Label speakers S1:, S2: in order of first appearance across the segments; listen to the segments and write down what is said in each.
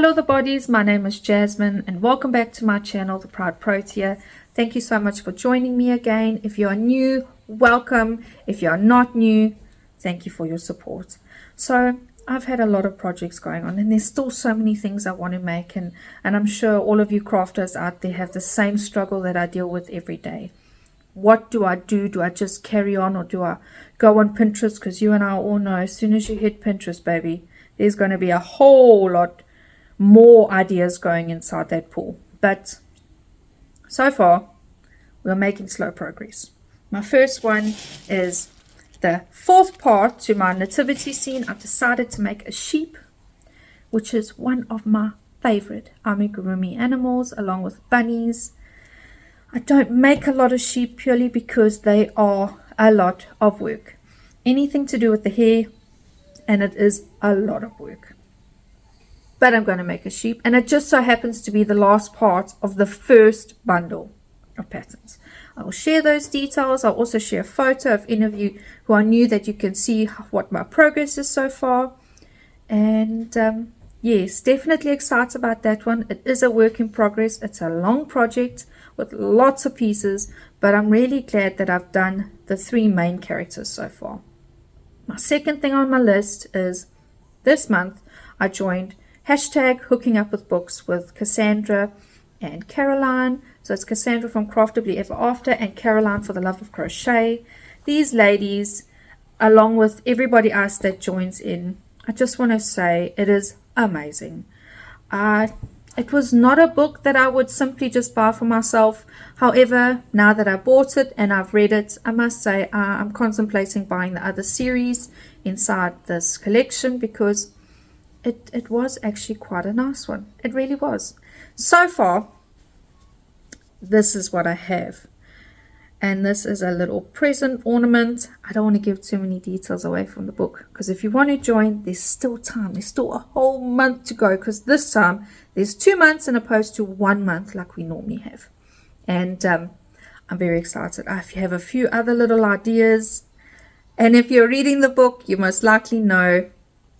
S1: Hello the bodies, my name is Jasmine and welcome back to my channel, The Proud Protea. Thank you so much for joining me again. If you are new, welcome. If you are not new, thank you for your support. So I've had a lot of projects going on and there's still so many things I want to make, and I'm sure all of you crafters out there have the same struggle that I deal with every day. What do I do? Do I just carry on, or do I go on Pinterest? Because you and I all know as soon as you hit Pinterest, baby, there's going to be a whole lot more ideas going inside that pool. But so far we're making slow progress. My first one is the fourth part to my nativity scene. I've decided to make a sheep, which is one of my favorite amigurumi animals, along with bunnies. I don't make a lot of sheep purely because they are a lot of work. Anything to do with the hair, and it is a lot of work. But I'm going to make a sheep, and it just so happens to be the last part of the first bundle of patterns. I will share those details. I'll also share a photo of any of you who are new, that you can see what my progress is so far. And yes, definitely excited about that one. It is a work in progress. It's a long project with lots of pieces, but I'm really glad that I've done the 3 main characters so far. My second thing on my list is this month I joined #HookingUpWithBooks with Cassandra and Caroline. So it's Cassandra from Craftably Ever After and Caroline for the Love of Crochet. These ladies, along with everybody else that joins in, I just want to say it is amazing. It was not a book that I would simply just buy for myself. However, now that I bought it and I've read it, I must say I'm contemplating buying the other series inside this collection, because it was actually quite a nice one. It really was. So far, this is what I have. And this is a little present ornament. I don't want to give too many details away from the book, because if you want to join, there's still time. There's still a whole month to go, because this time there's 2 months as opposed to 1 month like we normally have. And I'm very excited. I have a few other little ideas. And if you're reading the book, you most likely know,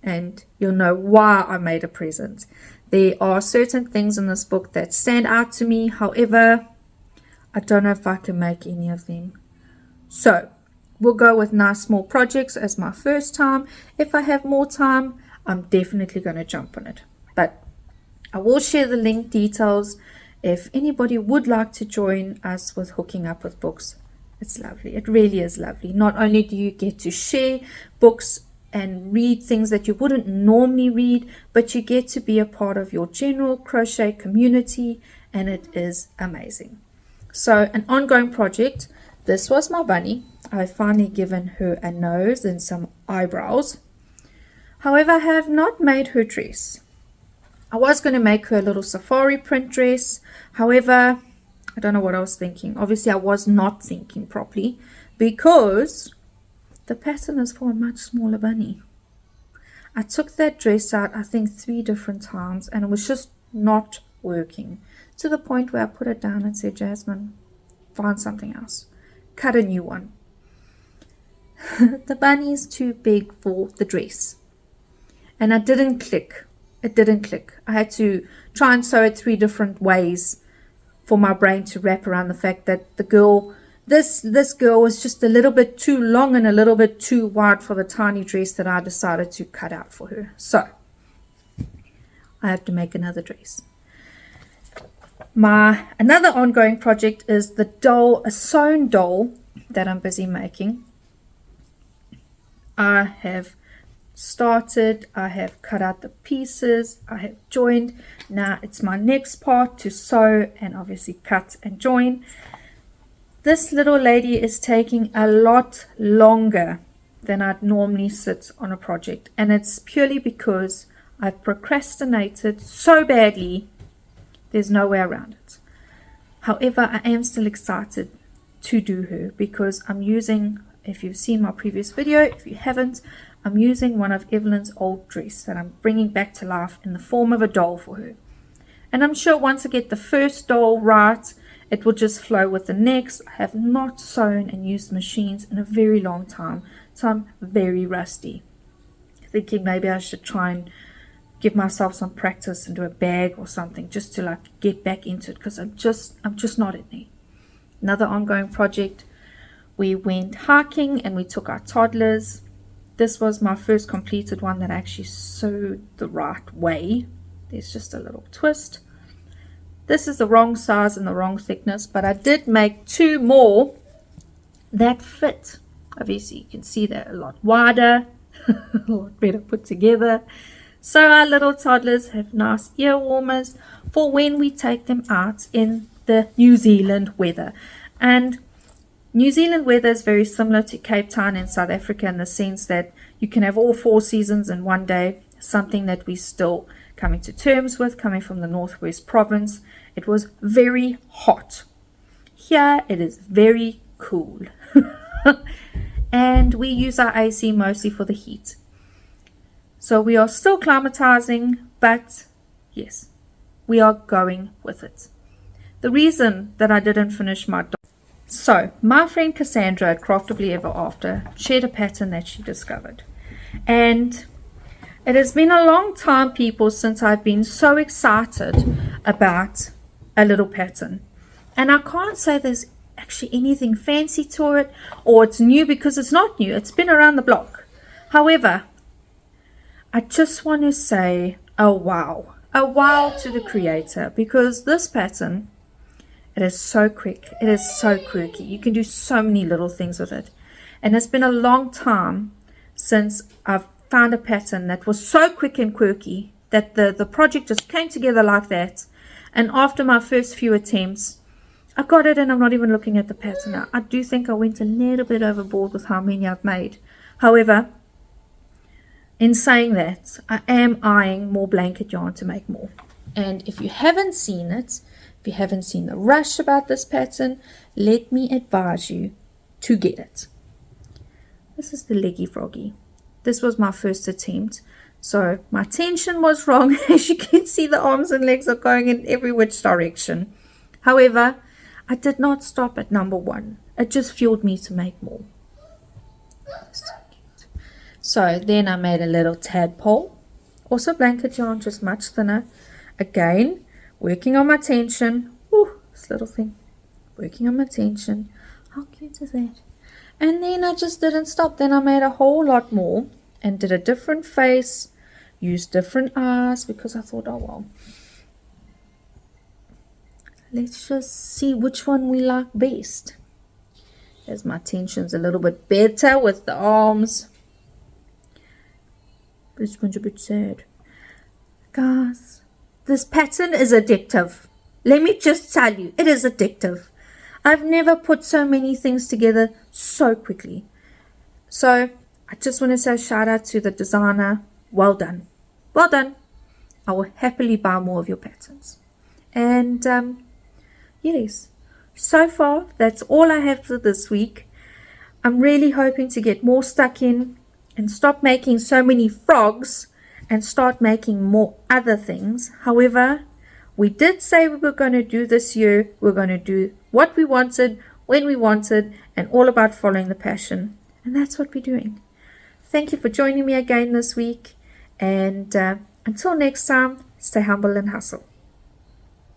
S1: and you'll know why I made a present. There are certain things in this book that stand out to me. However, I don't know if I can make any of them. So we'll go with nice small projects as my first time. If I have more time, I'm definitely going to jump on it. But I will share the link details if anybody would like to join us with Hooking Up with Books. It's lovely. It really is lovely. Not only do you get to share books and read things that you wouldn't normally read, but you get to be a part of your general crochet community, and it is amazing. So an ongoing project, this was my bunny. I've finally given her a nose and some eyebrows. However, I have not made her dress. I was going to make her a little safari print dress. However, I don't know what I was thinking. Obviously, I was not thinking properly, because the pattern is for a much smaller bunny. I took that dress out, I think 3 different times, and it was just not working, to the point where I put it down and said, Jasmine, find something else. Cut a new one. The bunny is too big for the dress. And it didn't click. It didn't click. I had to try and sew it 3 different ways for my brain to wrap around the fact that the girl, this girl was just a little bit too long and a little bit too wide for the tiny dress that I decided to cut out for her. So I have to make another dress. Another ongoing project is the doll, a sewn doll that I'm busy making. I have started, I have cut out the pieces, I have joined. Now it's my next part to sew and obviously cut and join. This little lady is taking a lot longer than I'd normally sit on a project, and it's purely because I've procrastinated so badly. There's no way around it. However, I am still excited to do her, because I'm using, if you've seen my previous video, if you haven't, I'm using one of Evelyn's old dress that I'm bringing back to life in the form of a doll for her. And I'm sure once I get the first doll right, it will just flow with the next. I have not sewn and used machines in a very long time, so I'm very rusty. Thinking maybe I should try and give myself some practice and do a bag or something just to like get back into it, because I'm just not in there. Another ongoing project, we went hiking and we took our toddlers. This was my first completed one that I actually sewed the right way. There's just a little twist. This is the wrong size and the wrong thickness, but I did make 2 more that fit. Obviously you can see they're a lot wider, a lot better put together. So our little toddlers have nice ear warmers for when we take them out in the New Zealand weather. And New Zealand weather is very similar to Cape Town in South Africa in the sense that you can have all 4 seasons in one day, something that we still coming to terms with, coming from the Northwest Province. It was very hot. Here it is very cool. And we use our AC mostly for the heat. So we are still climatizing, but yes, we are going with it. The reason that I didn't finish my my friend Cassandra at Craftably Ever After shared a pattern that she discovered. And it has been a long time, people, since I've been so excited about a little pattern. And I can't say there's actually anything fancy to it or it's new, because it's not new. It's been around the block. However, I just want to say a wow to the creator, because this pattern, it is so quick, it is so quirky. You can do so many little things with it, and it's been a long time since I've found a pattern that was so quick and quirky that the project just came together like that. And after my first few attempts, I got it, and I'm not even looking at the pattern now. I do think I went a little bit overboard with how many I've made. However, in saying that, I am eyeing more blanket yarn to make more. And if you haven't seen it, if you haven't seen the rush about this pattern, let me advise you to get it. This is the Leggy Froggy. This was my first attempt. So my tension was wrong. As you can see, the arms and legs are going in every which direction. However, I did not stop at number 1. It just fueled me to make more. So then I made a little tadpole, also blanket yarn, just much thinner. Again, working on my tension. Ooh, this little thing, working on my tension. How cute is that? And then I just didn't stop. Then I made a whole lot more and did a different face, used different eyes, because I thought, oh well, let's just see which one we like best. As my tension's a little bit better with the arms. This one's a bit sad. Guys, this pattern is addictive. Let me just tell you, it is addictive. I've never put so many things together so quickly. So I just want to say a shout out to the designer. Well done. Well done. I will happily buy more of your patterns. And yes, so far that's all I have for this week. I'm really hoping to get more stuck in and stop making so many frogs and start making more other things. However, we did say we were going to do this year, we're going to do what we wanted, when we wanted, and all about following the passion. And that's what we're doing. Thank you for joining me again this week. And until next time, stay humble and hustle.